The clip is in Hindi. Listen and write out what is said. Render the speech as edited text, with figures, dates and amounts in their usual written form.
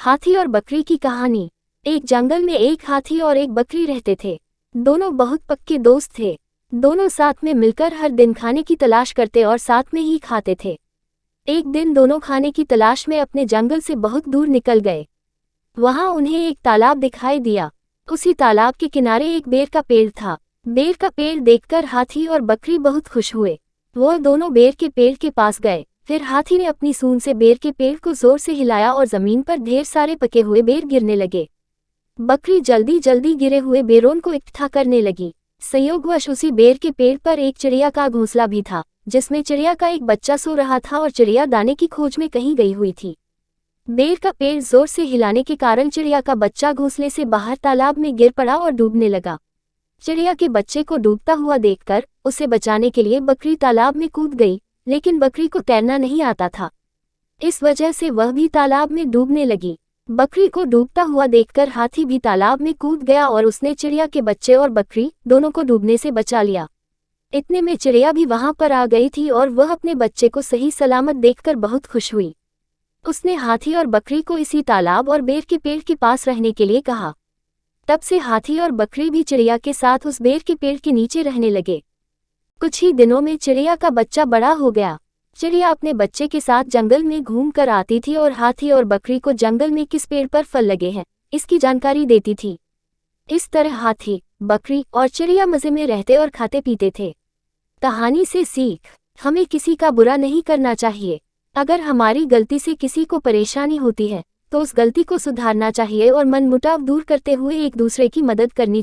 हाथी और बकरी की कहानी। एक जंगल में एक हाथी और एक बकरी रहते थे। दोनों बहुत पक्के दोस्त थे। दोनों साथ में मिलकर हर दिन खाने की तलाश करते और साथ में ही खाते थे। एक दिन दोनों खाने की तलाश में अपने जंगल से बहुत दूर निकल गए। वहां उन्हें एक तालाब दिखाई दिया। उसी तालाब के किनारे एक बेर का पेड़ था। बेर का पेड़ देखकर हाथी और बकरी बहुत खुश हुए। वो दोनों बेर के पेड़ के पास गए। फिर हाथी ने अपनी सूंड से बेर के पेड़ को जोर से हिलाया और जमीन पर ढेर सारे पके हुए बेर गिरने लगे। बकरी जल्दी जल्दी गिरे हुए बेरों को इकट्ठा करने लगी। संयोगवश उसी बेर के पेड़ पर एक चिड़िया का घोंसला भी था, जिसमें चिड़िया का एक बच्चा सो रहा था और चिड़िया दाने की खोज में कहीं गई हुई थी। बेर का पेड़ जोर से हिलाने के कारण चिड़िया का बच्चा घोंसले से बाहर तालाब में गिर पड़ा और डूबने लगा। चिड़िया के बच्चे को डूबता हुआ देखकर उसे बचाने के लिए बकरी तालाब में कूद गई, लेकिन बकरी को तैरना नहीं आता था। इस वजह से वह भी तालाब में डूबने लगी। बकरी को डूबता हुआ देखकर हाथी भी तालाब में कूद गया और उसने चिड़िया के बच्चे और बकरी दोनों को डूबने से बचा लिया। इतने में चिड़िया भी वहां पर आ गई थी और वह अपने बच्चे को सही सलामत देखकर बहुत खुश हुई। उसने हाथी और बकरी को इसी तालाब और बेर के पेड़ के पास रहने के लिए कहा। तब से हाथी और बकरी भी चिड़िया के साथ उस बेर के पेड़ के नीचे रहने लगे। कुछ ही दिनों में चिड़िया का बच्चा बड़ा हो गया। चिड़िया अपने बच्चे के साथ जंगल में घूम कर आती थी और हाथी और बकरी को जंगल में किस पेड़ पर फल लगे हैं इसकी जानकारी देती थी। इस तरह हाथी, बकरी और चिड़िया मजे में रहते और खाते पीते थे। कहानी से सीख, हमें किसी का बुरा नहीं करना चाहिए। अगर हमारी गलती से किसी को परेशानी होती है तो उस गलती को सुधारना चाहिए और मनमुटाव दूर करते हुए एक दूसरे की मदद करनी चाहिए।